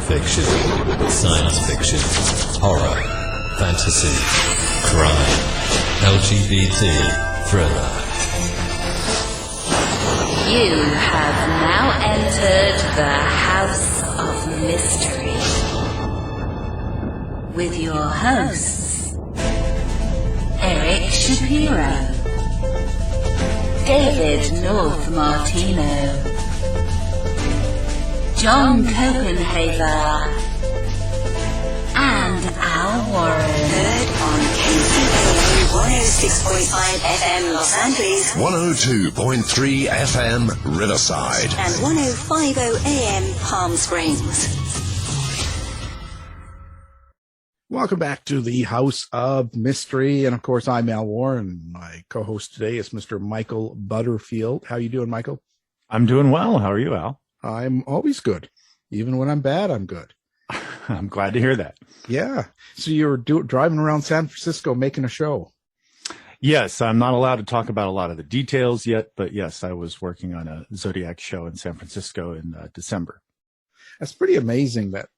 fiction, science fiction, horror, fantasy, crime, LGBT, thriller. You have now entered the House of Mystery with your hosts, Eric Shapiro, David North Martino, John Copenhaver, and Al Warren. Heard on KCAA 106.5 FM Los Angeles, 102.3 FM Riverside, and 105.0 AM Palm Springs. Welcome back to the House of Mystery, and of course, I'm Al Warren. My co-host today is Mr. Michael Butterfield. How you doing, Michael? I'm doing well. How are you, Al? I'm always good. Even when I'm bad, I'm good. I'm glad to hear that. Yeah. So you're driving around San Francisco making a show. Yes, I'm not allowed to talk about a lot of the details yet, but yes, I was working on a Zodiac show in San Francisco in December. That's pretty amazing that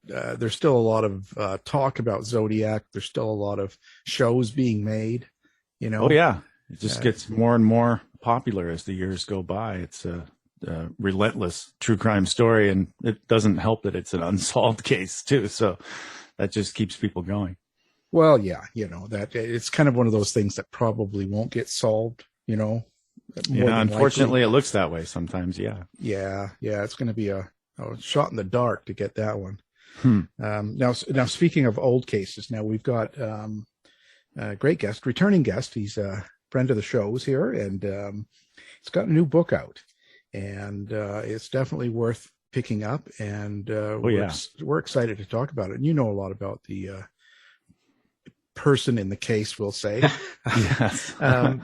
there's still a lot of talk about Zodiac. There's still a lot of shows being made, you know. Oh, yeah. It just gets more and more popular as the years go by. It's a relentless true crime story, and it doesn't help that it's an unsolved case, too. So that just keeps people going. Well, yeah, you know, that it's kind of one of those things that probably won't get solved, you know. Yeah, unfortunately, it looks that way sometimes, yeah. Yeah, it's going to be a shot in the dark to get that one. Now, speaking of old cases, now we've got a great guest, returning guest. He's a friend of the show's here, and he's got a new book out, and it's definitely worth picking up. And we're excited to talk about it. And you know a lot about the person in the case, we'll say. Yes.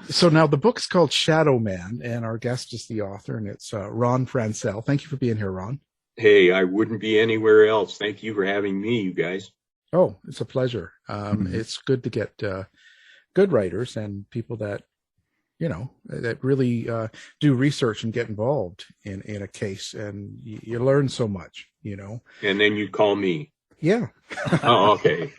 So now the book's called Shadow Man, and our guest is the author, and it's Ron Franscell. Thank you for being here, Ron. Hey, I wouldn't be anywhere else. Thank you for having me, you guys. Oh, it's a pleasure. It's good to get good writers and people that, you know, that really do research and get involved in a case, and you learn so much, you know. And then you call me. Yeah. Oh, okay.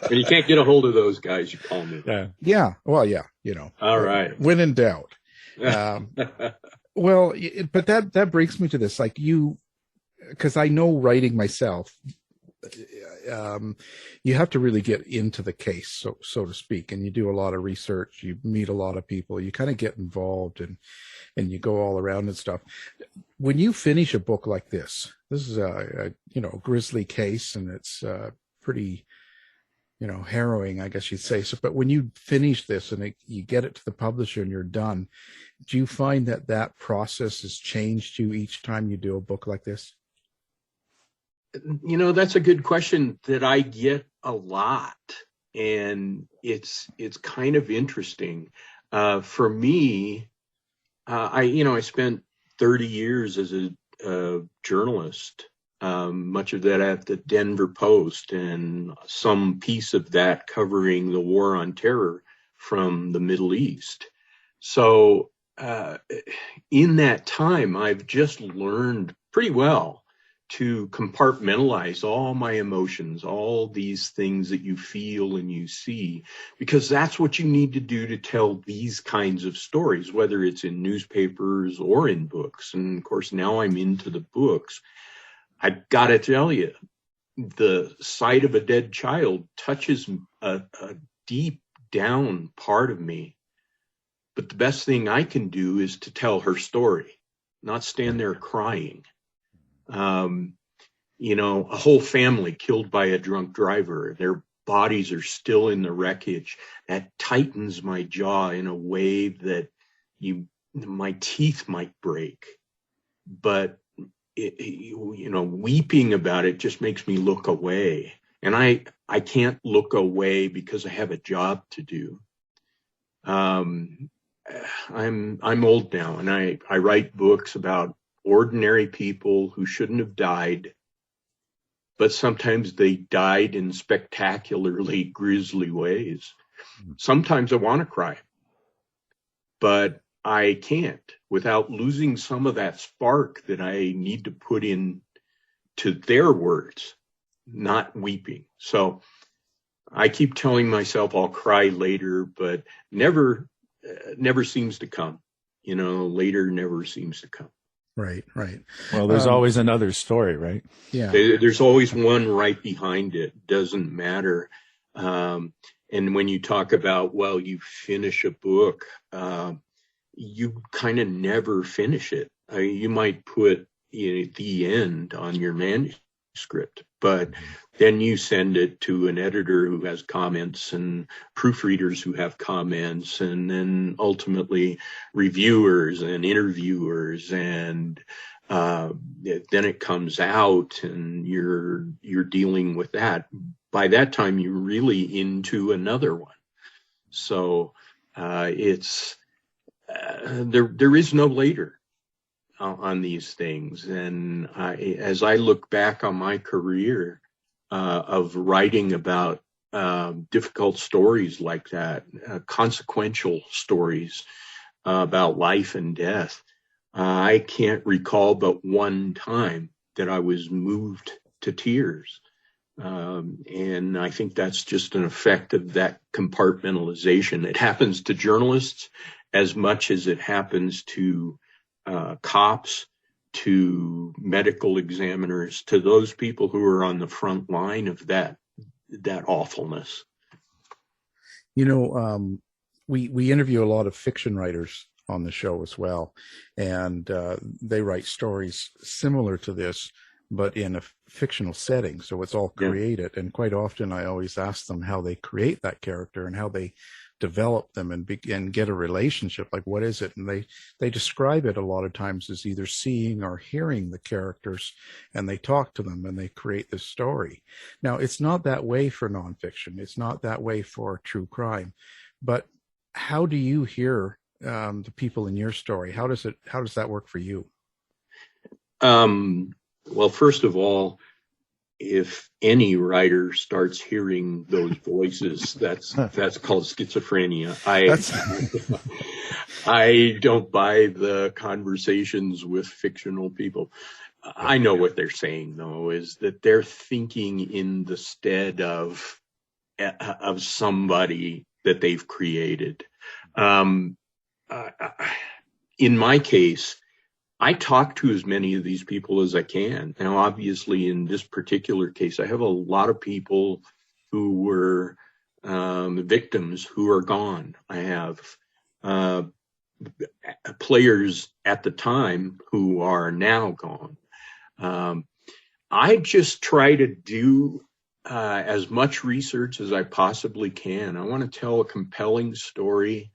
When you can't get a hold of those guys, you call me. Yeah. Well, yeah, you know. All right. When in doubt. Well, but that brings me to this, like because I know writing myself, you have to really get into the case, so to speak, and you do a lot of research, you meet a lot of people, you kind of get involved, and you go all around and stuff. When you finish a book like this is a grisly case, and it's pretty, you know, harrowing, I guess you'd say. So, but when you finish this and you get it to the publisher and you're done, do you find that process has changed you each time you do a book like this? You know, that's a good question that I get a lot, and it's kind of interesting. For me, I spent 30 years as a journalist, much of that at the Denver Post, and some piece of that covering the War on Terror from the Middle East. So in that time, I've just learned pretty well to compartmentalize all my emotions, all these things that you feel and you see, because that's what you need to do to tell these kinds of stories, whether it's in newspapers or in books. And of course, now I'm into the books. I've got to tell you, the sight of a dead child touches a deep down part of me. But the best thing I can do is to tell her story, not stand there crying. A whole family killed by a drunk driver. Their bodies are still in the wreckage. That tightens my jaw in a way that my teeth might break. But, weeping about it just makes me look away. And I can't look away because I have a job to do. I'm old now, and I write books about ordinary people who shouldn't have died, but sometimes they died in spectacularly grisly ways. Sometimes I want to cry, but I can't without losing some of that spark that I need to put in to their words, not weeping. So I keep telling myself I'll cry later, but never seems to come. Later never seems to come. Right. Well, there's always another story, right? Yeah. There's always one right behind it. Doesn't matter. And when you talk about, well, you finish a book, you kind of never finish it. You might put the end on your manuscript, but then you send it to an editor who has comments and proofreaders who have comments, and then ultimately reviewers and interviewers, and then it comes out and you're dealing with that. By that time, you're really into another one. So it's there is no later on these things. And as I look back on my career of writing about difficult stories like that, consequential stories about life and death, I can't recall but one time that I was moved to tears. And I think that's just an effect of that compartmentalization. It happens to journalists as much as it happens to cops, to medical examiners, to those people who are on the front line of that awfulness. We interview a lot of fiction writers on the show as well, and they write stories similar to this, but in a fictional setting. So it's all created. Yeah. And quite often I always ask them how they create that character and how they develop them and get a relationship. Like, what is it? And they describe it a lot of times as either seeing or hearing the characters, and they talk to them and they create this story. Now, it's not that way for nonfiction. It's not that way for true crime. But how do you hear the people in your story? How does that work for you? Well, first of all, if any writer starts hearing those voices, that's called schizophrenia. I don't buy the conversations with fictional people. I know what they're saying, though, is that they're thinking in the stead of somebody that they've created. In my case, I talk to as many of these people as I can. Now, obviously, in this particular case, I have a lot of people who were victims who are gone. I have players at the time who are now gone. I just try to do as much research as I possibly can. I want to tell a compelling story.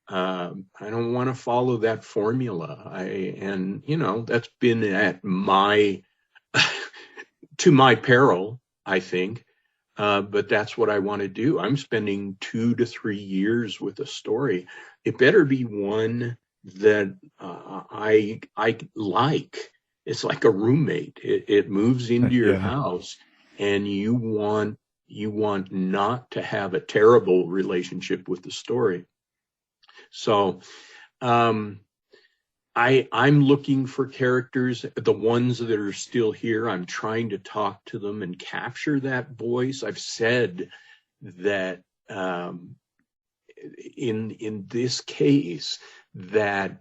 I don't want to follow that formula. That's been at to my peril, I think. But that's what I want to do. I'm spending 2 to 3 years with a story. It better be one that I like. It's like a roommate. It moves into your house, and you want not to have a terrible relationship with the story. So I'm looking for characters, the ones that are still here. I'm trying to talk to them and capture that voice. I've said that in this case that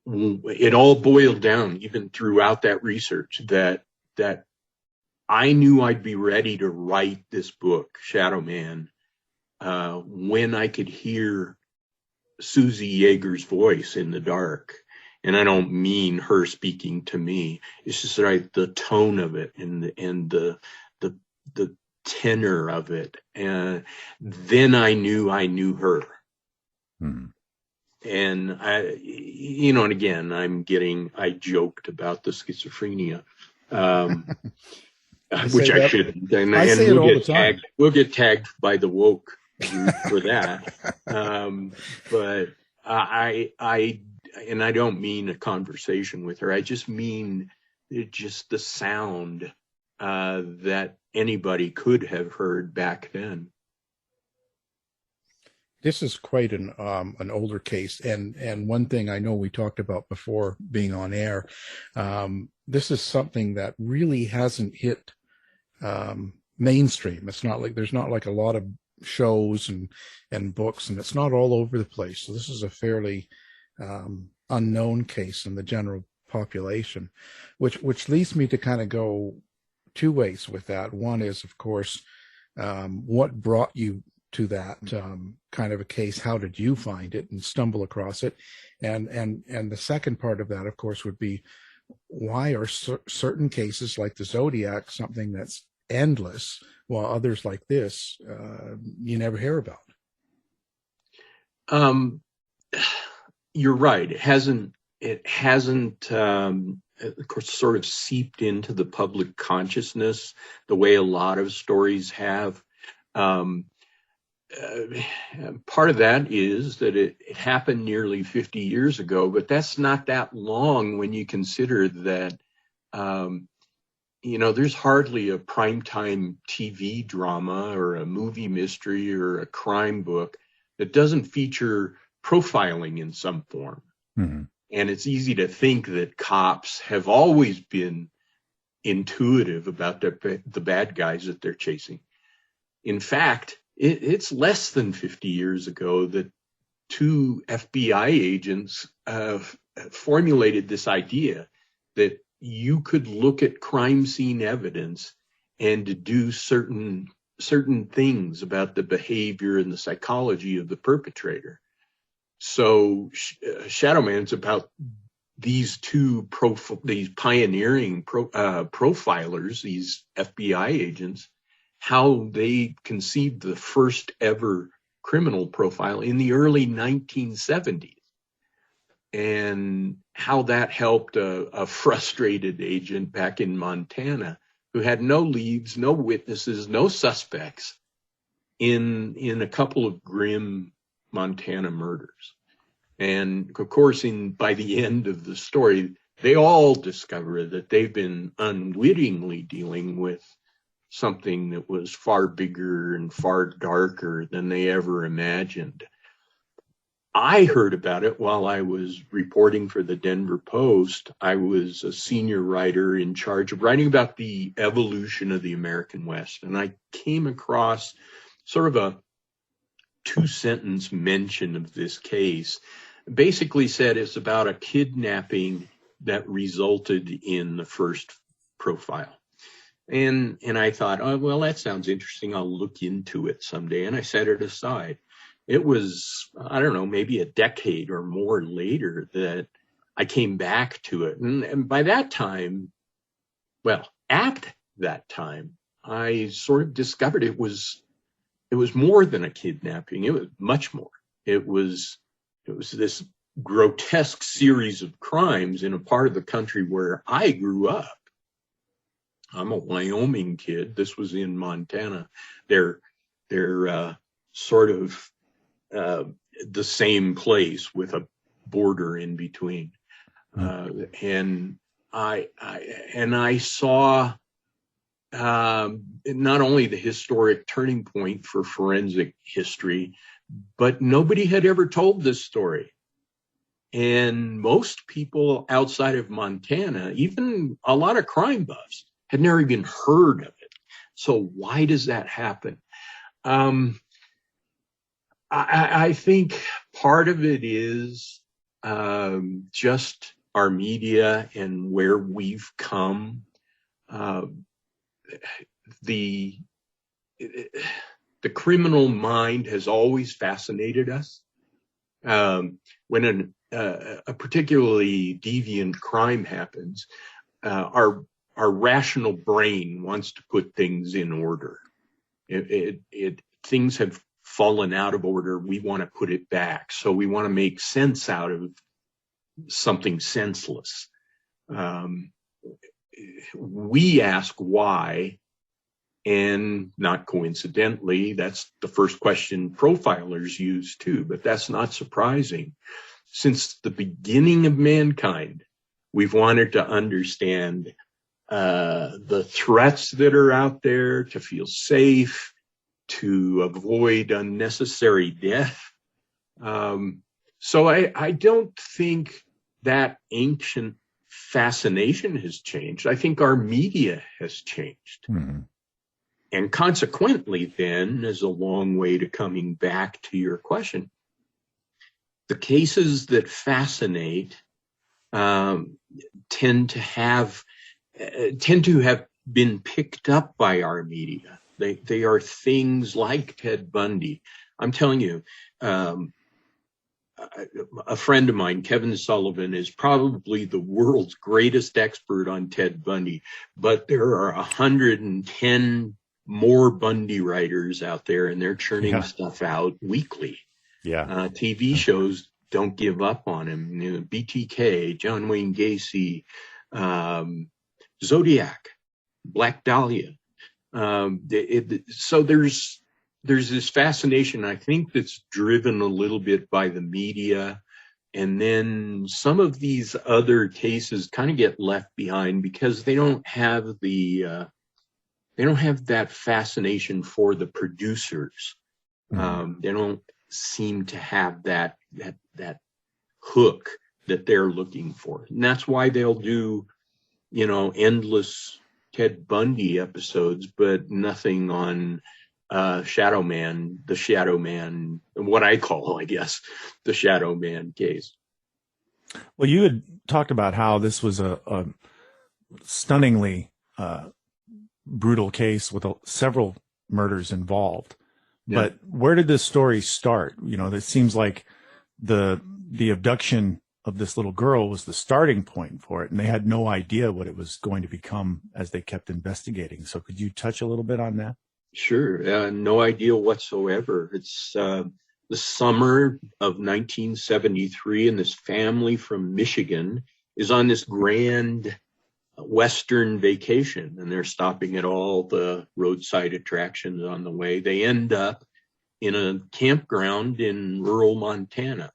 it all boiled down, even throughout that research, that I knew I'd be ready to write this book, Shadow Man, when I could hear Susie Jaeger's voice in the dark. And I don't mean her speaking to me. It's just like the tone of it and the tenor of it. And then I knew her. Hmm. And and again, I joked about the schizophrenia, which I shouldn't. And we'll get tagged by the woke for that. But I don't mean a conversation with her. I just mean just the sound that anybody could have heard back then. This is quite an older case, and one thing I know we talked about before being on air, this is something that really hasn't hit mainstream. It's not like there's not like a lot of shows and books, and it's not all over the place. So this is a fairly unknown case in the general population, which leads me to kind of go two ways with that. One is, of course, what brought you to that kind of a case? How did you find it and stumble across it? And the second part of that, of course, would be, why are certain cases like the Zodiac something that's endless, while others like this you never hear about? You're right. It hasn't of course, sort of seeped into the public consciousness the way a lot of stories have. Part of that is that it happened nearly 50 years ago, but that's not that long when you consider that, there's hardly a primetime TV drama or a movie mystery or a crime book that doesn't feature profiling in some form. Mm-hmm. And it's easy to think that cops have always been intuitive about the bad guys that they're chasing. In fact, it's less than 50 years ago that two FBI agents formulated this idea that you could look at crime scene evidence and deduce certain things about the behavior and the psychology of the perpetrator. So Shadow Man's about these two these pioneering profilers, these FBI agents, how they conceived the first ever criminal profile in the early 1970s, and how that helped a frustrated agent back in Montana who had no leads, no witnesses, no suspects in a couple of grim Montana murders. And of course, by the end of the story, they all discover that they've been unwittingly dealing with something that was far bigger and far darker than they ever imagined. I heard about it while I was reporting for the Denver Post. I was a senior writer in charge of writing about the evolution of the American West, and I came across sort of a two-sentence mention of this case. Basically said it's about a kidnapping that resulted in the first profile. And I thought, oh, well, that sounds interesting. I'll look into it someday. And I set it aside. It was, I don't know, maybe a decade or more later that I came back to it. And by that time, well, at that time, I sort of discovered it was more than a kidnapping. It was much more. It was this grotesque series of crimes in a part of the country where I grew up. I'm a Wyoming kid. This was in Montana. They're sort of the same place with a border in between. And I saw not only the historic turning point for forensic history, but nobody had ever told this story. And most people outside of Montana, even a lot of crime buffs, had never even heard of it. So why does that happen? I think part of it is just our media and where we've come. The criminal mind has always fascinated us. When a particularly deviant crime happens, our rational brain wants to put things in order. Things have fallen out of order. We want to put it back. So we want to make sense out of something senseless. We ask why, and not coincidentally, that's the first question profilers use too, but that's not surprising. Since the beginning of mankind, we've wanted to understand the threats that are out there, to feel safe, to avoid unnecessary death. So I don't think that ancient fascination has changed. I think our media has changed. Mhm. And consequently, then, is a long way to coming back to your question. The cases that fascinate tend to have been picked up by our media. They are things like Ted Bundy. I'm telling you, a friend of mine, Kevin Sullivan, is probably the world's greatest expert on Ted Bundy, but there are 110 more Bundy writers out there, and they're churning stuff out weekly. Yeah. TV shows don't give up on him. You know, BTK, John Wayne Gacy, Zodiac, Black Dahlia. So there's this fascination, I think, that's driven a little bit by the media. And then some of these other cases kind of get left behind because they don't have that fascination for the producers. They don't seem to have that hook that they're looking for. And that's why they'll do, endless Ted Bundy episodes, but nothing on the Shadow Man, what I call, I guess, the Shadow Man case. Well, you had talked about how this was a stunningly brutal case with several murders involved. Yeah. But where did this story start? It seems like the abduction of this little girl was the starting point for it, and they had no idea what it was going to become as they kept investigating. So could you touch a little bit on that? Sure. No idea whatsoever. It's the summer of 1973, and this family from Michigan is on this grand Western vacation, and they're stopping at all the roadside attractions on the way. They end up in a campground in rural Montana.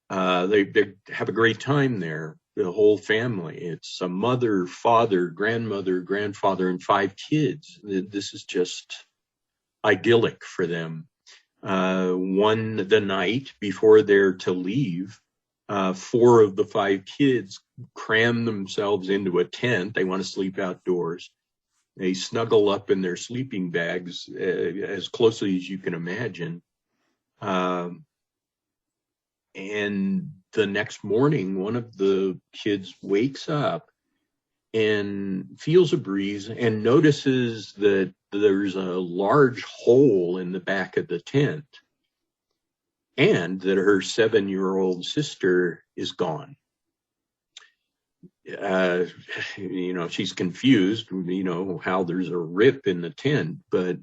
They have a great time there, the whole family. It's a mother, father, grandmother, grandfather, and 5 kids. This is just idyllic for them. The night before they're to leave, 4 of the 5 kids cram themselves into a tent. They want to sleep outdoors. They snuggle up in their sleeping bags as closely as you can imagine. And the next morning, one of the kids wakes up and feels a breeze and notices that there's a large hole in the back of the tent, and that her 7-year-old sister is gone. She's confused, how there's a rip in the tent, but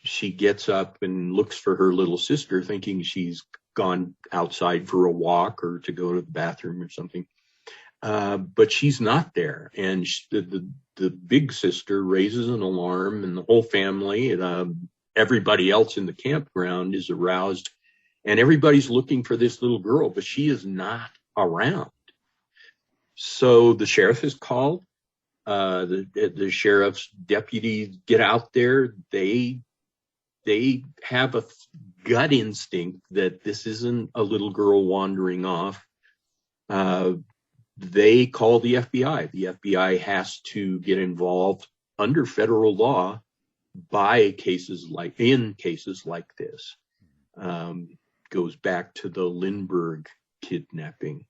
she gets up and looks for her little sister, thinking she's gone outside for a walk or to go to the bathroom or something. But she's not there. And the big sister raises an alarm, and the whole family, everybody else in the campground is aroused, and everybody's looking for this little girl, but she is not around. So the sheriff is called. The sheriff's deputies get out there. They have a gut instinct that this isn't a little girl wandering off. They call the FBI. The FBI has to get involved under federal law in cases like this. Goes back to the Lindbergh kidnapping.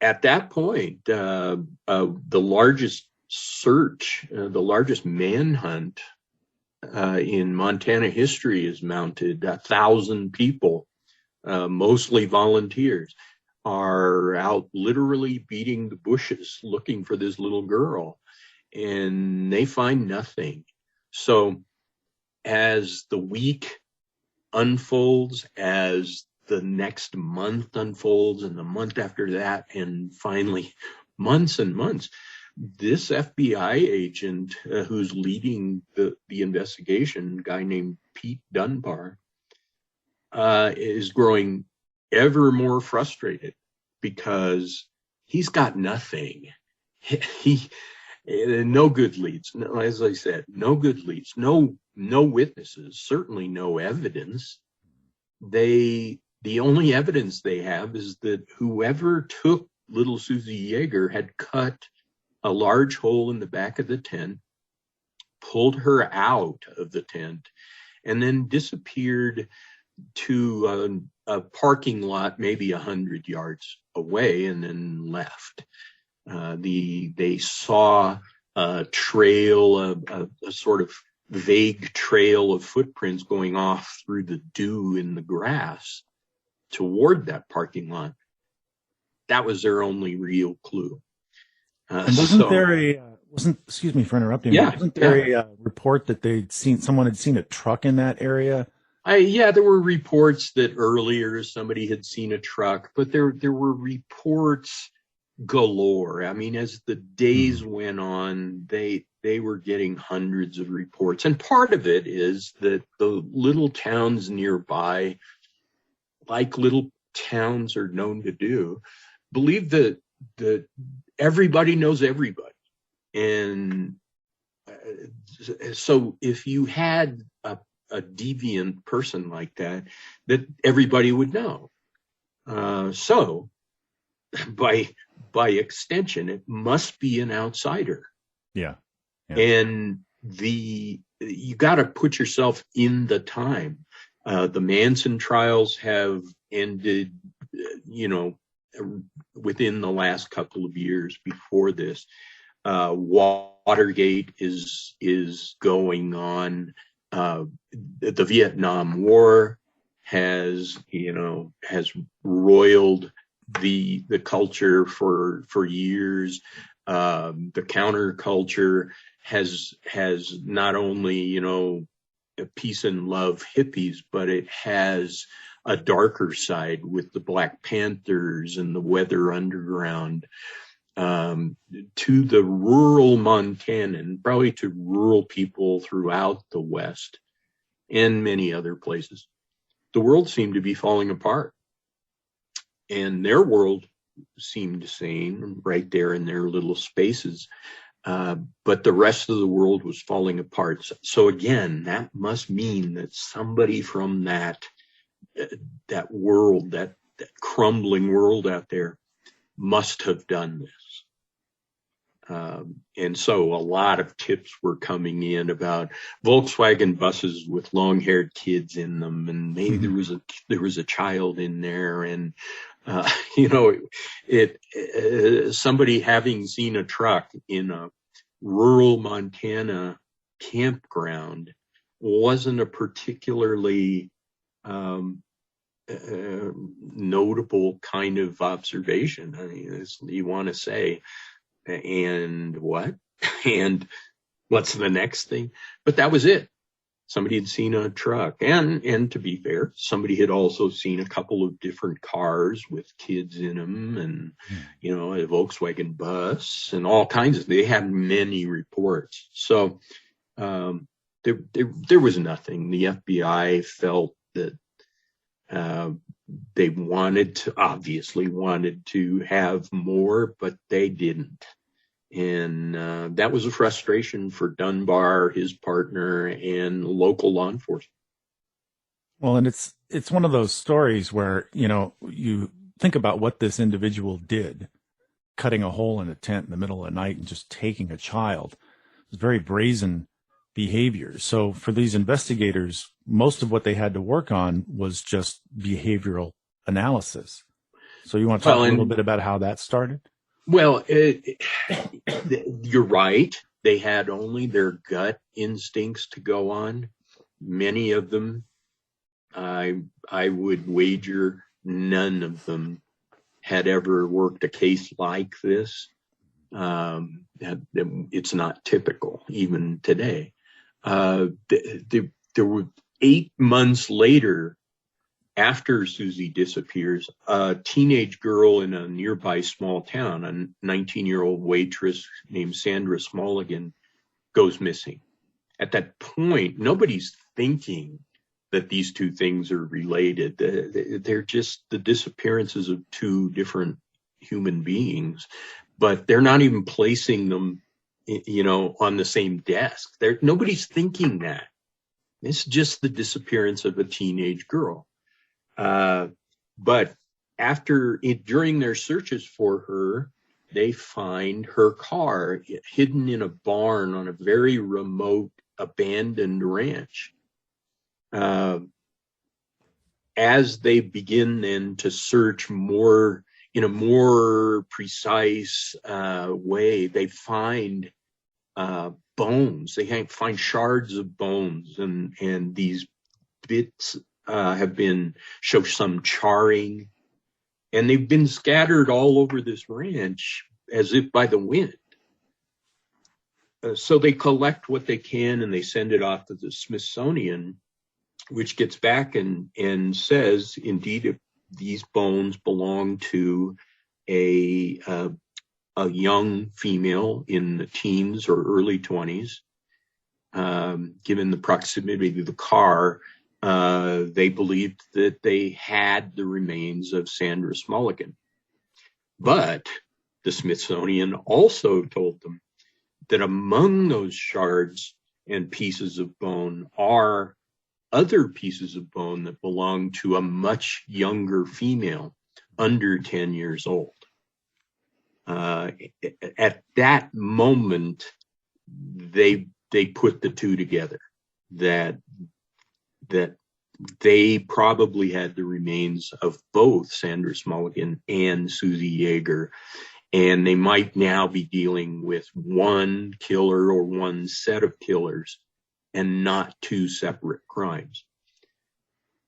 At that point, the largest search, the largest manhunt in Montana history is mounted. 1,000 people, mostly volunteers, are out literally beating the bushes looking for this little girl, and they find nothing. So as the week unfolds, as the next month unfolds, and the month after that, and finally months and months, this FBI agent who's leading the investigation, a guy named Pete Dunbar, is growing ever more frustrated because he's got nothing. No good leads. No, as I said, no good leads. No witnesses. Certainly no evidence. They the only evidence they have is that whoever took little Susie Jaeger had cut a large hole in the back of the tent, pulled her out of the tent, and then disappeared to a parking lot maybe 100 yards away and then left. They saw a trail, a sort of vague trail of footprints going off through the dew in the grass toward that parking lot. That was their only real clue. And wasn't excuse me for interrupting. Yeah, wasn't there a report that someone had seen a truck in that area? There were reports that earlier somebody had seen a truck, but there were reports galore. I mean, as the days went on, they were getting hundreds of reports. And part of it is that the little towns nearby, like little towns are known to do, believe that everybody knows everybody. And so if you had a deviant person like that everybody would know. So by extension, it must be an outsider. Yeah. And you got to put yourself in the time. The Manson trials have ended, within the last couple of years before this. Watergate is going on. The Vietnam War has roiled the culture for years. The counterculture has not only peace and love hippies, but it has a darker side with the Black Panthers and the Weather Underground. To the rural Montanan, probably to rural people throughout the West and many other places, the world seemed to be falling apart. And their world seemed sane right there in their little spaces. But the rest of the world was falling apart. So again, that must mean that somebody from that world, that crumbling world out there, must have done this. And so a lot of tips were coming in about Volkswagen buses with long-haired kids in them, and maybe there was a child in there, and somebody having seen a truck in a rural Montana campground wasn't a particularly notable kind of observation. I mean, you want to say, and what? And what's the next thing? But that was it. Somebody had seen a truck. And to be fair, somebody had also seen a couple of different cars with kids in them, and, a Volkswagen bus and all kinds of, they had many reports. So, there was nothing. The FBI felt that, they obviously wanted to have more, but they didn't. And that was a frustration for Dunbar, his partner, and local law enforcement. Well, and it's one of those stories where, you think about what this individual did, cutting a hole in a tent in the middle of the night and just taking a child. It's very brazen behavior. So for these investigators, most of what they had to work on was just behavioral analysis. So you want to talk a little bit about how that started? Well, you're right. They had only their gut instincts to go on. Many of them, I would wager none of them had ever worked a case like this. It's not typical even today. There were 8 months later, after Susie disappears, a teenage girl in a nearby small town, a 19-year-old waitress named Sandra Smulligan, goes missing. At that point, nobody's thinking that these two things are related. They're just the disappearances of two different human beings, but they're not even placing them, on the same desk. Nobody's thinking that. It's just the disappearance of a teenage girl. But during their searches for her, they find her car hidden in a barn on a very remote, abandoned ranch. As they begin then to search more in a more precise way, they find bones. They find shards of bones, and these bits show some charring, and they've been scattered all over this ranch as if by the wind. So they collect what they can and they send it off to the Smithsonian, which gets back and says, indeed, these bones belong to a young female in the teens or early 20s. Given the proximity to the car, they believed that they had the remains of Sandra Smulligan. But the Smithsonian also told them that among those shards and pieces of bone are other pieces of bone that belong to a much younger female, under 10 years old. At that moment, they put the two together, that they probably had the remains of both Sandra Smulligan and Susie Jaeger, and they might now be dealing with one killer or one set of killers and not two separate crimes.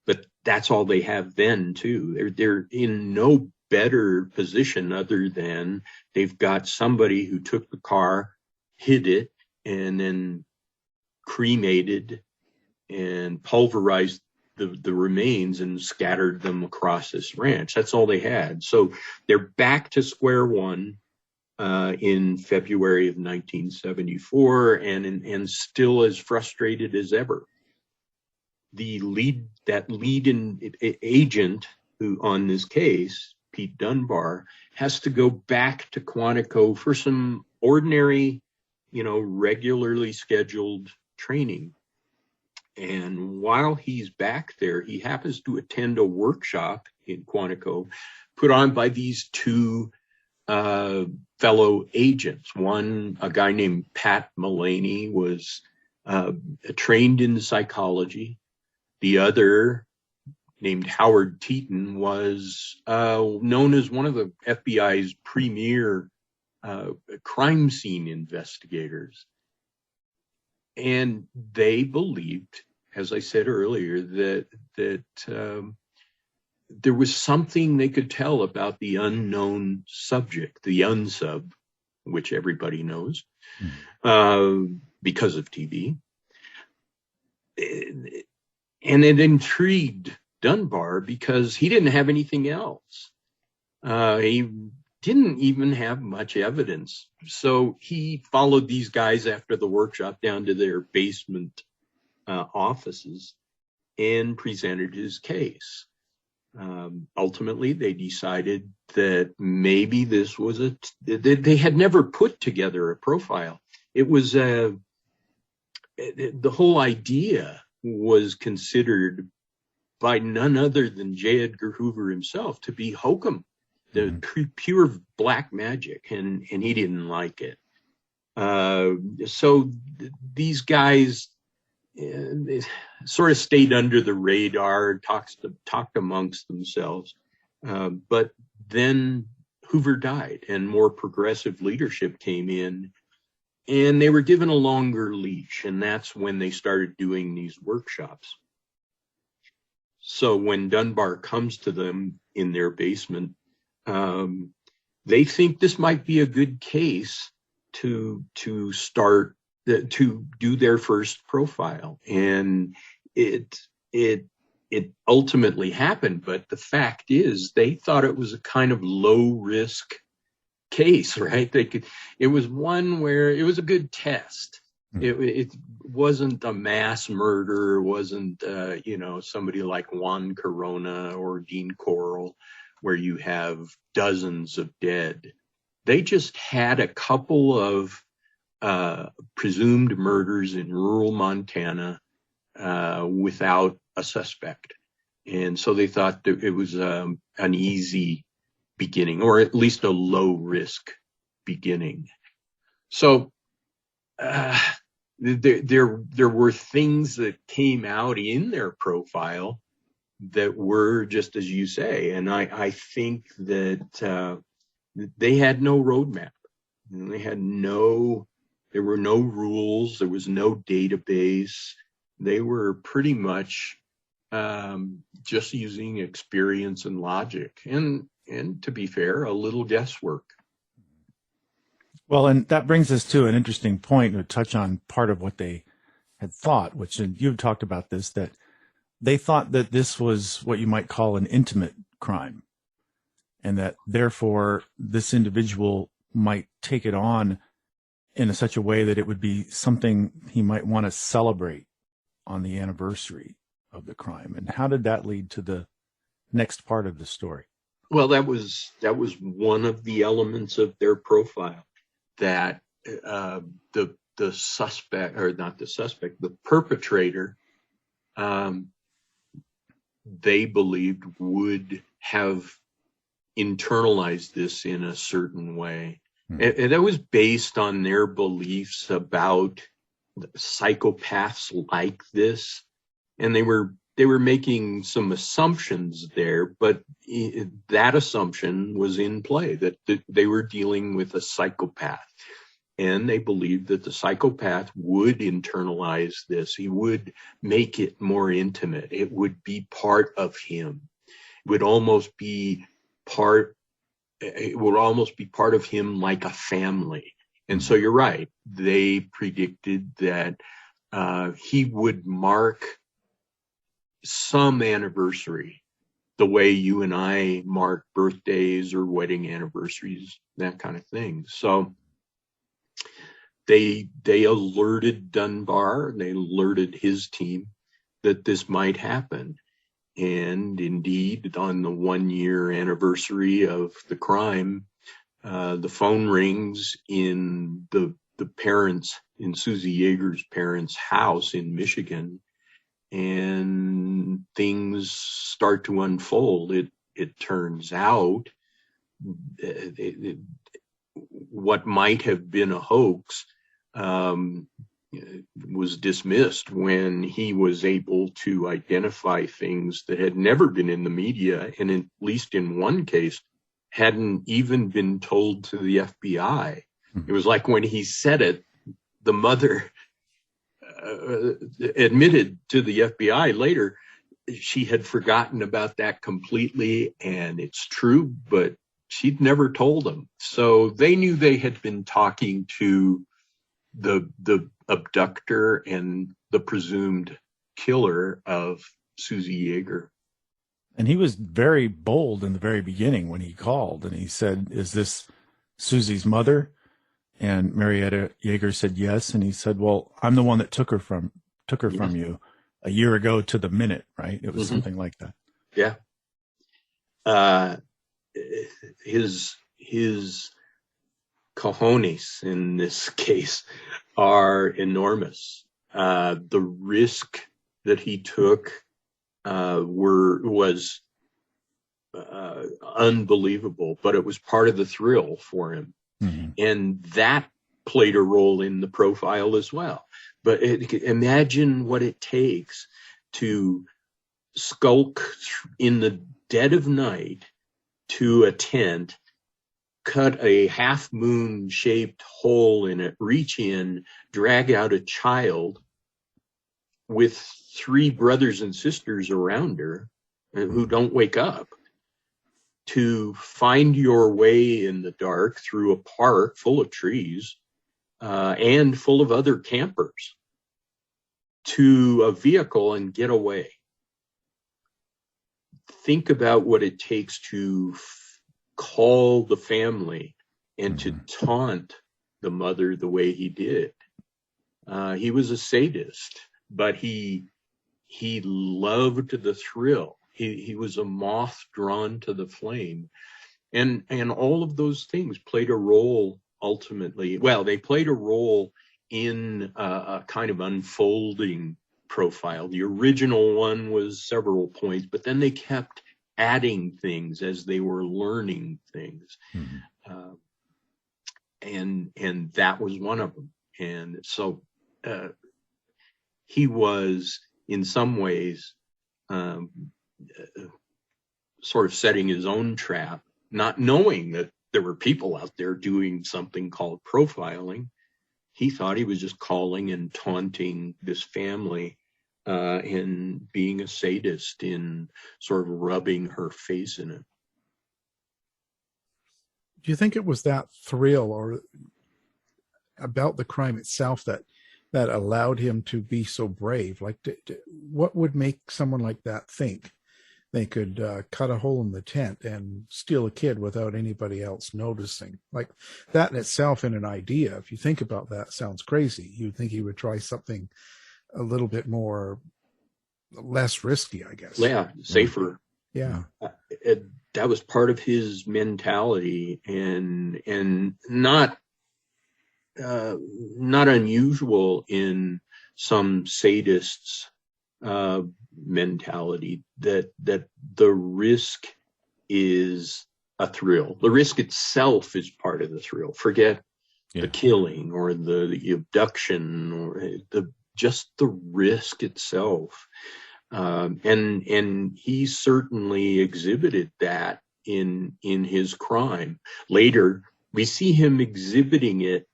But that's all they have then, too. They're in no better position other than they've got somebody who took the car, hid it, and then cremated and pulverized the remains and scattered them across this ranch. That's all they had. So they're back to square one in February of 1974, and still as frustrated as ever. That lead agent who on this case, Pete Dunbar, has to go back to Quantico for some ordinary, regularly scheduled training. And while he's back there, he happens to attend a workshop in Quantico put on by these two fellow agents. One, a guy named Pat Mullany, was trained in psychology. The other, named Howard Teten, was known as one of the FBI's premier crime scene investigators. And they believed, as I said earlier, that there was something they could tell about the unknown subject, the unsub, which everybody knows because of TV. And it intrigued Dunbar because he didn't have anything else. He didn't even have much evidence. So he followed these guys after the workshop down to their basement offices and presented his case. Ultimately, they decided that maybe this was they had never put together a profile. It was the whole idea was considered by none other than J. Edgar Hoover himself to be hokum, the pure black magic, and he didn't like it. So these guys sort of stayed under the radar, talked amongst themselves. But then Hoover died and more progressive leadership came in, and they were given a longer leash. And that's when they started doing these workshops. So when Dunbar comes to them in their basement, they think this might be a good case to start to do their first profile. And it ultimately happened, but the fact is they thought it was a kind of low risk case, right? It was one where it was a good test. It wasn't a mass murder. It wasn't, somebody like Juan Corona or Dean Coral, where you have dozens of dead. They just had a couple of presumed murders in rural Montana without a suspect. And so they thought that it was an easy beginning, or at least a low risk beginning. So there were things that came out in their profile that were just as you say, and I think that they had no roadmap. There were no rules. There was no database. They were pretty much just using experience and logic, and to be fair, a little guesswork. Well, and that brings us to an interesting point to touch on part of what they had thought, which, and you've talked about this, that they thought that this was what you might call an intimate crime, and that therefore this individual might take it on in such a way that it would be something he might want to celebrate on the anniversary of the crime. And how did that lead to the next part of the story? Well, that was one of the elements of their profile, that the suspect, or not the suspect, the perpetrator, they believed would have internalized this in a certain way. And that was based on their beliefs about psychopaths like this. And they were making some assumptions there, but that assumption was in play, that they were dealing with a psychopath. And they believed that the psychopath would internalize this. He would make it more intimate. It would be part of him. It would almost be part of him, like a family. And so you're right. They predicted that he would mark some anniversary the way you and I mark birthdays or wedding anniversaries, that kind of thing. So they alerted Dunbar, they alerted his team that this might happen. And indeed, on the 1-year anniversary of the crime, the phone rings in the parents, in Susie Jaeger's parents' house in Michigan, and things start to unfold. It turns out what might have been a hoax was dismissed when he was able to identify things that had never been in the media, and at least in one case hadn't even been told to the FBI. It was like when he said it, the mother admitted to the FBI later she had forgotten about that completely, and it's true, but she'd never told them. So they knew they had been talking to the abductor and the presumed killer of Susie Jaeger. And he was very bold in the very beginning when he called, and he said, "Is this Susie's mother?" And Marietta Jaeger said yes, and he said, "Well, I'm the one that took her from you a year ago to the minute," right? It was something like that. Yeah. His cojones in this case are enormous. The risk that he took was unbelievable, but it was part of the thrill for him. Mm-hmm. And that played a role in the profile as well. But imagine what it takes to skulk in the dead of night to a tent, cut a half moon shaped hole in it, reach in, drag out a child with 3 brothers and sisters around her who don't wake up, to find your way in the dark through a park full of trees and full of other campers to a vehicle and get away. Think about what it takes to call the family and to taunt the mother the way he did. He was a sadist, but he loved the thrill. He was a moth drawn to the flame. And all of those things played a role ultimately. Well, they played a role in a kind of unfolding profile. The original one was several points, but then they kept adding things as they were learning things. And that was one of them. And so he was in some ways sort of setting his own trap, not knowing that there were people out there doing something called profiling. He thought he was just calling and taunting this family and being a sadist in sort of rubbing her face in it. Do you think it was that thrill or about the crime itself that allowed him to be so brave? Like, what would make someone like that think they could cut a hole in the tent and steal a kid without anybody else noticing? Like, that in itself, in an idea, if you think about that, sounds crazy. You'd think he would try something a little bit more less risky, I guess. Yeah, safer. Yeah. That was part of his mentality, and not unusual in some sadists' mentality, that the risk is a thrill. The risk itself is part of the thrill. Forget the killing or the abduction or just the risk itself. And he certainly exhibited that in his crime. Later, we see him exhibiting it,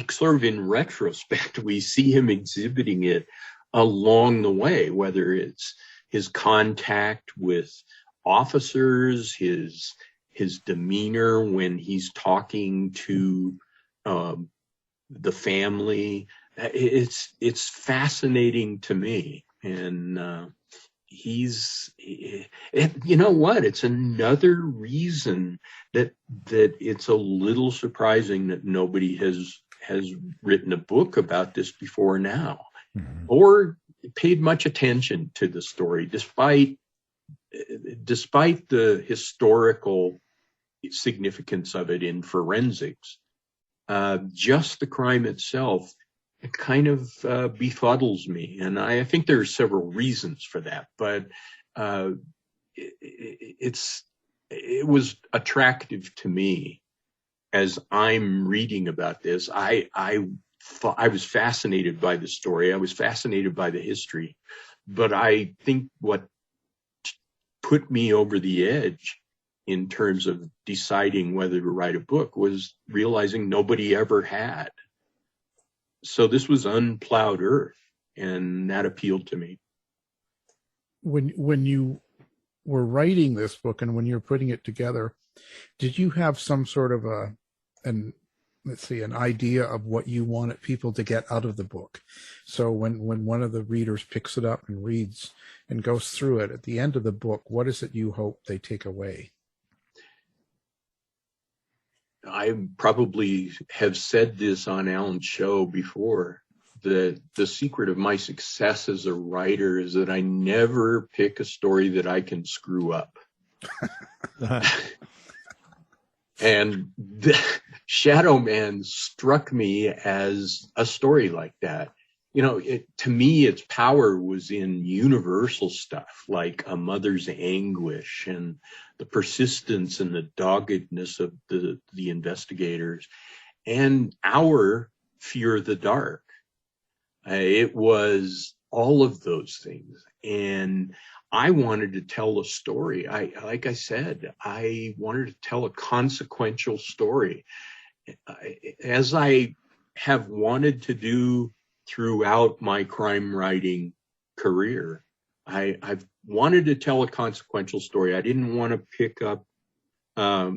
sort of in retrospect, we see him exhibiting it along the way, whether it's his contact with officers, his demeanor when he's talking to the family. It's fascinating to me. And you know what? It's another reason that it's a little surprising that nobody has written a book about this before now, or paid much attention to the story, despite the historical significance of it in forensics. Just the crime itself, it kind of befuddles me. And I think there are several reasons for that, but it was attractive to me as I'm reading about this. I was fascinated by the story. I was fascinated by the history, but I think what put me over the edge in terms of deciding whether to write a book was realizing nobody ever had. So this was unplowed earth, and that appealed to me. When you were writing this book and when you're putting it together, did you have some sort of an idea of what you wanted people to get out of the book? So when one of the readers picks it up and reads and goes through it, at the end of the book, what is it you hope they take away? I probably have said this on Alan's show before. The secret of my success as a writer is that I never pick a story that I can screw up. And Shadow Man struck me as a story like that. To me, its power was in universal stuff like a mother's anguish and the persistence and the doggedness of the investigators, and our fear of the dark. It was all of those things. And I wanted to tell a story. Like I said, I wanted to tell a consequential story, as I have wanted to do throughout my crime writing career. I've wanted to tell a consequential story. I didn't want to pick up, a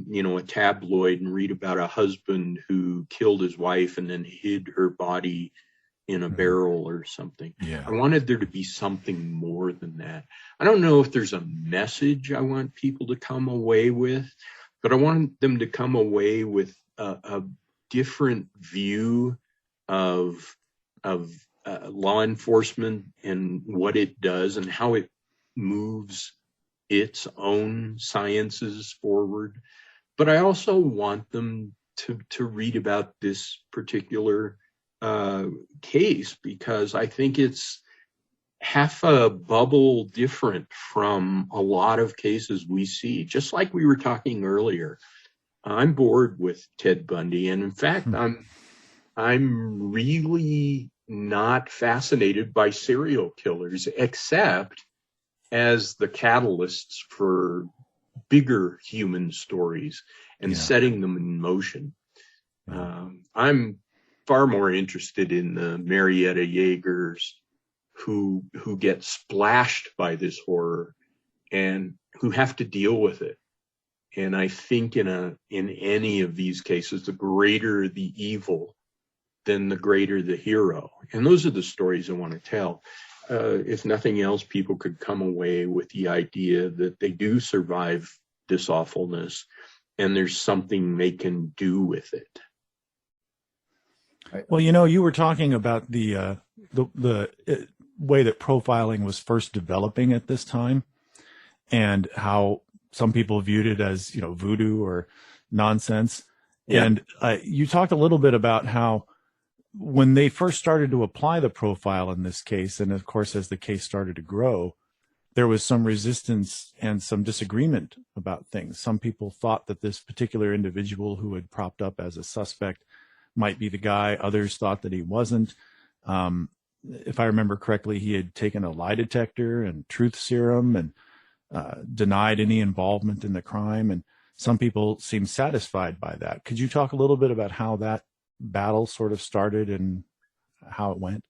tabloid and read about a husband who killed his wife and then hid her body in a barrel or something. Yeah. I wanted there to be something more than that. I don't know if there's a message I want people to come away with, but I want them to come away with a different view of law enforcement and what it does and how it moves its own sciences forward. But I also want them to read about this particular case because I think it's half a bubble different from a lot of cases we see. Just like we were talking earlier, I'm bored with Ted Bundy, and in fact, I'm really not fascinated by serial killers, except as the catalysts for bigger human stories and setting them in motion. I'm far more interested in the Marietta Jaegers who get splashed by this horror and who have to deal with it. And I think in any of these cases, the greater the evil, then the greater the hero. And those are the stories I want to tell. If nothing else, people could come away with the idea that they do survive this awfulness and there's something they can do with it. Well, you were talking about the way that profiling was first developing at this time and how some people viewed it as, voodoo or nonsense. Yeah. And you talked a little bit about how when they first started to apply the profile in this case, and of course, as the case started to grow, there was some resistance and some disagreement about things. Some people thought that this particular individual who had propped up as a suspect might be the guy. Others thought that he wasn't. If I remember correctly, he had taken a lie detector and truth serum and denied any involvement in the crime. And some people seemed satisfied by that. Could you talk a little bit about how that battle sort of started and how it went?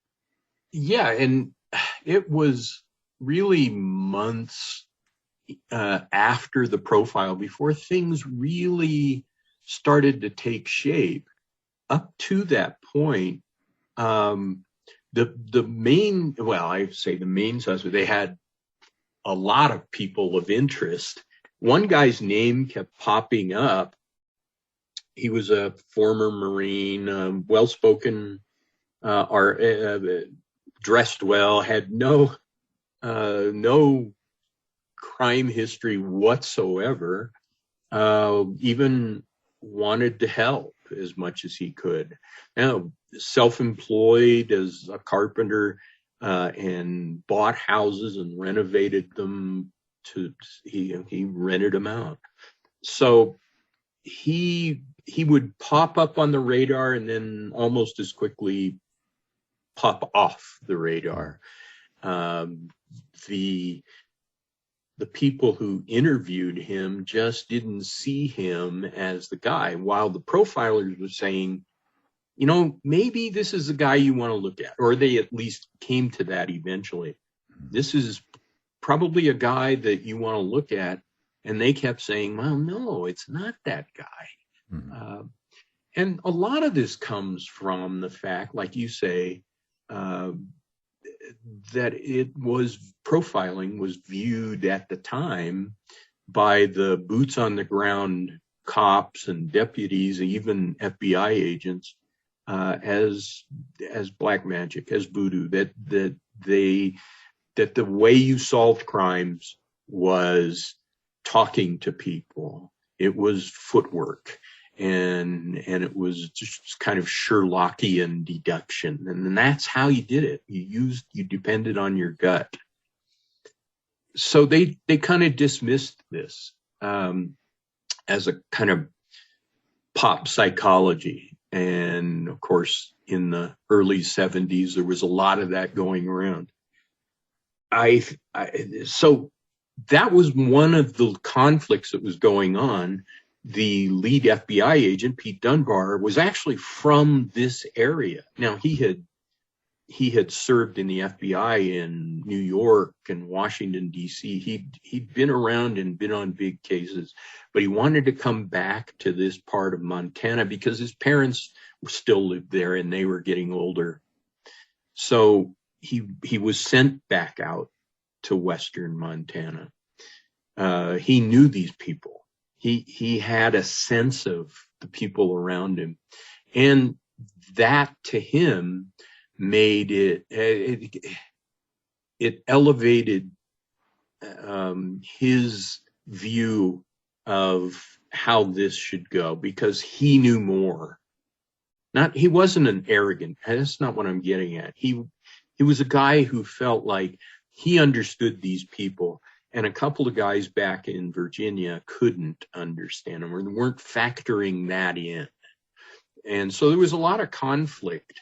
Yeah, and it was really months after the profile before things really started to take shape. Up to that point, the main suspect, they had a lot of people of interest. One guy's name kept popping up. He was a former Marine, well-spoken, dressed well, had no crime history whatsoever, even wanted to help as much as he could. Now, self-employed as a carpenter, and bought houses and renovated them he rented them out. So he would pop up on the radar and then almost as quickly pop off the radar. The people who interviewed him just didn't see him as the guy, while the profilers were saying, maybe this is the guy you want to look at, or they at least came to that eventually. This is probably a guy that you want to look at. And they kept saying, well, no, it's not that guy. Mm-hmm. And a lot of this comes from the fact, like you say, that profiling was viewed at the time by the boots on the ground cops and deputies, even FBI agents, as black magic, as voodoo, that the way you solved crimes was talking to people. It was footwork, and it was just kind of Sherlockian deduction, and that's how you did it. You depended on your gut. So they kind of dismissed this as a kind of pop psychology, and of course, in the early 70s, there was a lot of that going around. So that was one of the conflicts that was going on. The lead FBI agent, Pete Dunbar, was actually from this area. Now, he had served in the FBI in New York and Washington, D.C. He'd been around and been on big cases, but he wanted to come back to this part of Montana because his parents still lived there and they were getting older. So he was sent back out to Western Montana. He knew these people. He had a sense of the people around him, and that to him made it elevated his view of how this should go, because he knew more he wasn't an arrogant. That's not what I'm getting at. He was a guy who felt like he understood these people, and a couple of guys back in Virginia couldn't understand them or weren't factoring that in. And so there was a lot of conflict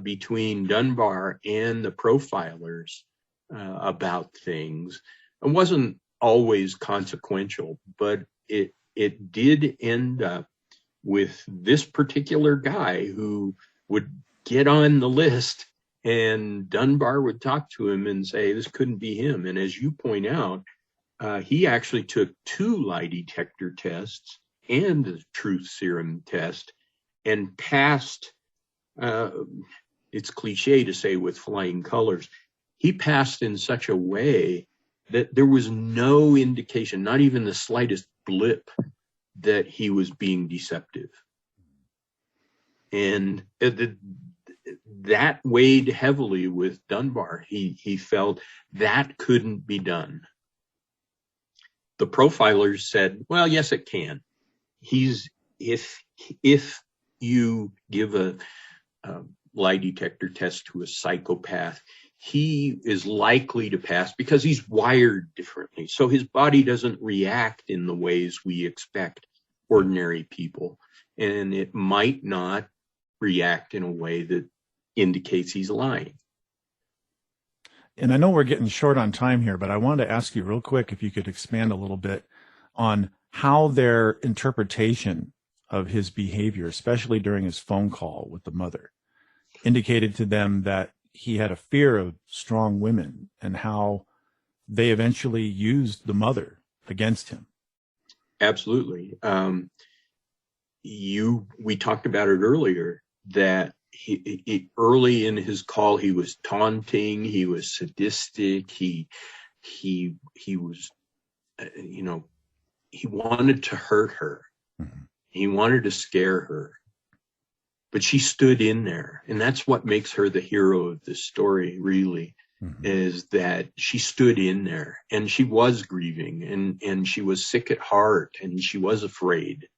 between Dunbar and the profilers about things. It wasn't always consequential, but it did end up with this particular guy who would get on the list, and Dunbar would talk to him and say, this couldn't be him. And as you point out, he actually took 2 lie detector tests and the truth serum test and passed, it's cliche to say with flying colors, he passed in such a way that there was no indication, not even the slightest blip, that he was being deceptive. And that weighed heavily with Dunbar. He felt that couldn't be done. The profilers said, well, yes, it can. If you give a lie detector test to a psychopath, he is likely to pass because he's wired differently. So his body doesn't react in the ways we expect ordinary people. And it might not react in a way that indicates he's lying. And I know we're getting short on time here, but I wanted to ask you real quick if you could expand a little bit on how their interpretation of his behavior, especially during his phone call with the mother, indicated to them that he had a fear of strong women, and how they eventually used the mother against him. Absolutely. We talked about it earlier, that he early in his call, he was taunting, he was sadistic, he was, he wanted to hurt her. Mm-hmm. He wanted to scare her. But she stood in there. And that's what makes her the hero of this story, really, mm-hmm. is that she stood in there, and she was grieving, and she was sick at heart, and she was afraid.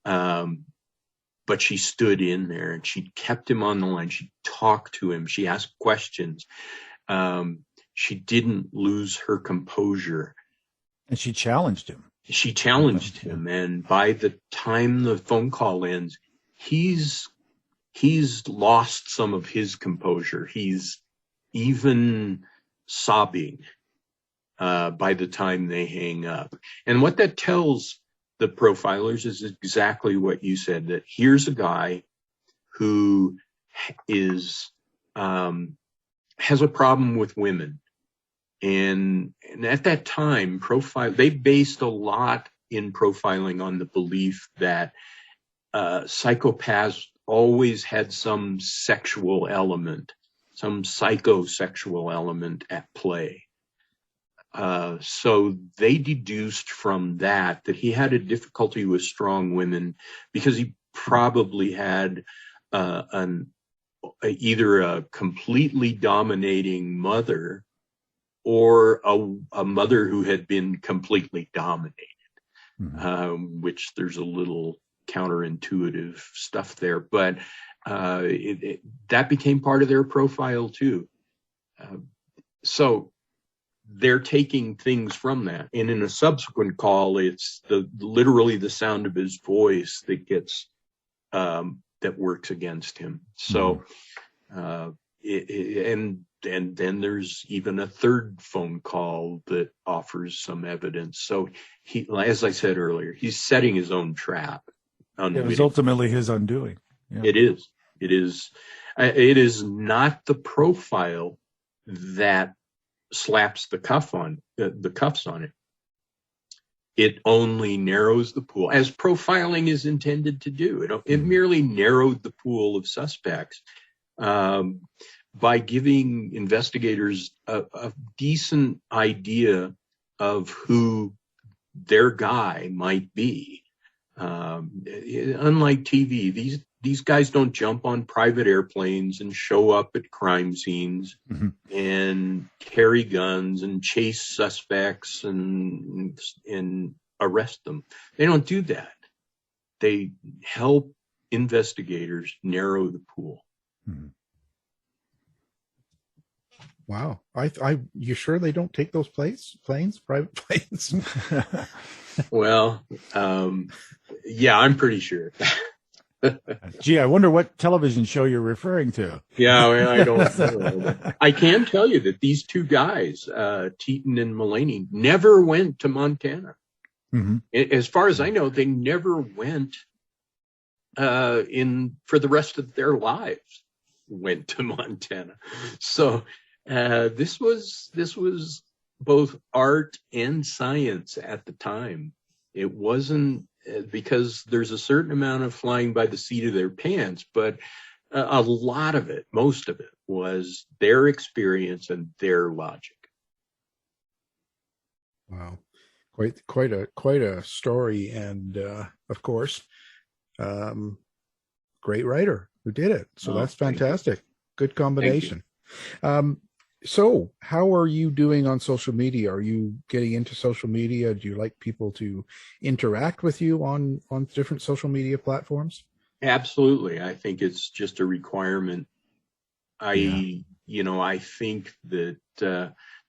But she stood in there, and she kept him on the line. She talked to him. She asked questions. She didn't lose her composure. And she challenged him. She challenged him. And by the time the phone call ends, he's lost some of his composure. He's even sobbing by the time they hang up. And what that tells the profilers is exactly what you said, that here's a guy who is has a problem with women. And at that time, they based a lot in profiling on the belief that psychopaths always had some sexual element, some psychosexual element at play. So they deduced from that he had a difficulty with strong women because he probably had either a completely dominating mother or a mother who had been completely dominated, mm-hmm. Which there's a little counterintuitive stuff there, but that became part of their profile too. So they're taking things from that, and in a subsequent call, it's literally the sound of his voice that gets that works against him. So, and then there's even a third phone call that offers some evidence. So he, as I said earlier, he's setting his own trap. It was ultimately his undoing. Yeah. It is. It is not the profile that slaps the cuffs on it. It only narrows the pool, as profiling is intended to do. It merely narrowed the pool of suspects by giving investigators a decent idea of who their guy might be. Unlike TV, these guys don't jump on private airplanes and show up at crime scenes mm-hmm. and carry guns and chase suspects and arrest them. They don't do that. They help investigators narrow the pool. Hmm. Wow. You sure they don't take those planes, private planes? Hmm. Yeah, I'm pretty sure. Gee, I wonder what television show you're referring to. Yeah, I don't know. I can tell you that these two guys, Teeton and Mullany, never went to Montana. Mm-hmm. As far as I know, they never went for the rest of their lives. Went to Montana. So this was both art and science at the time. It wasn't because there's a certain amount of flying by the seat of their pants, but a lot of it, most of it, was their experience and their logic. Wow. Quite a story, and of course, great writer who did it. So that's fantastic. Good combination. So how are you doing on social media? Are you getting into social media? Do you like people to interact with you on different social media platforms? Absolutely. I think it's just a requirement. I think that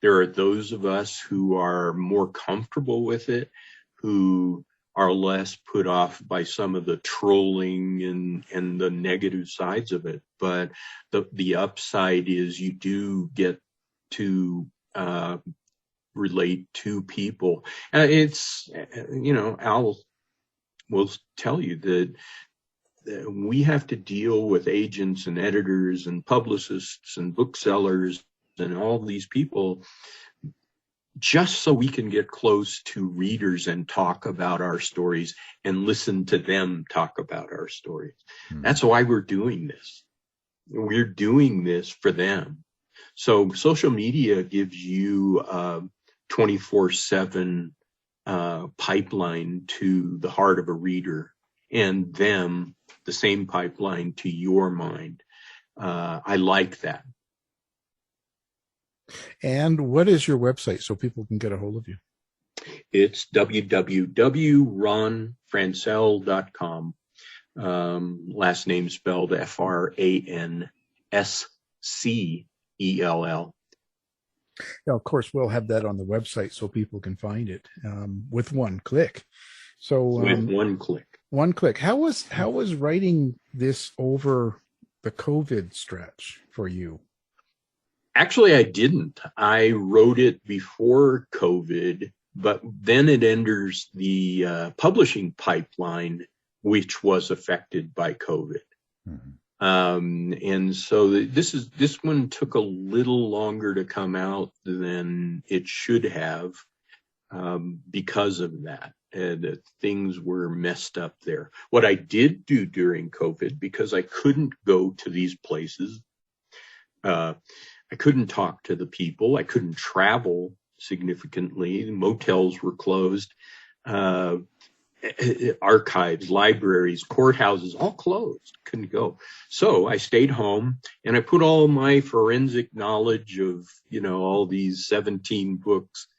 there are those of us who are more comfortable with it, who are less put off by some of the trolling and the negative sides of it. But the upside is you do get to relate to people. Al will tell you that we have to deal with agents and editors and publicists and booksellers and all these people just so we can get close to readers and talk about our stories and listen to them talk about our stories. That's why we're doing this. We're doing this for them. So social media gives you a 24/7 pipeline to the heart of a reader, and them the same pipeline to your mind. I like that. And what is your website so people can get a hold of you? It's www.ronfranscell.com. Last name spelled Franscell. Yeah, of course, we'll have that on the website so people can find it with one click. So with one click. One click. How was writing this over the COVID stretch for you? Actually, I didn't. I wrote it before COVID, but then it enters the publishing pipeline, which was affected by COVID. Mm-hmm. And so this one took a little longer to come out than it should have because of that. And things were messed up there. What I did do during COVID, because I couldn't go to these places, I couldn't talk to the people. I couldn't travel significantly. The motels were closed. Archives, libraries, courthouses, all closed. Couldn't go. So I stayed home and I put all my forensic knowledge of, all these 17 books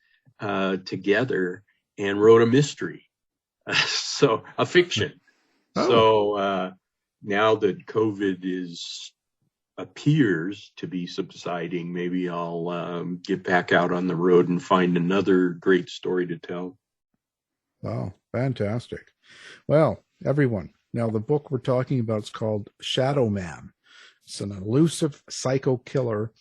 together and wrote a mystery. So a fiction. Oh. So now that COVID appears to be subsiding, maybe I'll get back out on the road and find another great story to tell. Wow, fantastic. Well, everyone, now the book we're talking about is called Shadow Man. It's an elusive psycho killer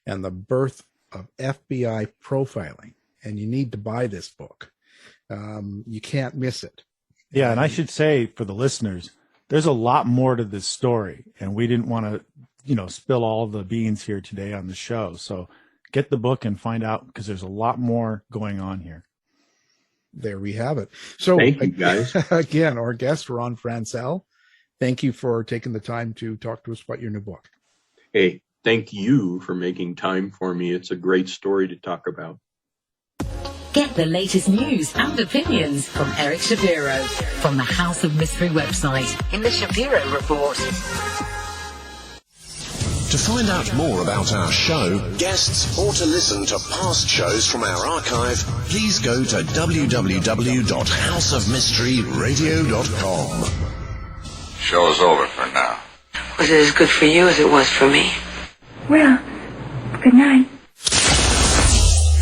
and the birth of FBI profiling. And you need to buy this book. You can't miss it. Yeah, and I should say for the listeners, there's a lot more to this story, and we didn't want to spill all the beans here today on the show. So get the book and find out, because there's a lot more going on here. There we have it. So thank you, guys. Again, our guest, Ron Franscell, thank you for taking the time to talk to us about your new book. Hey, thank you for making time for me. It's a great story to talk about. Get the latest news and opinions from Eric Shapiro from the House of Mystery website in the Shapiro Report. To find out more about our show, guests, or to listen to past shows from our archive, please go to www.houseofmysteryradio.com. Show's over for now. Was it as good for you as it was for me? Well, good night.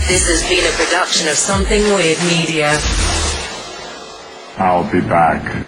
This has been a production of Something Weird Media. I'll be back.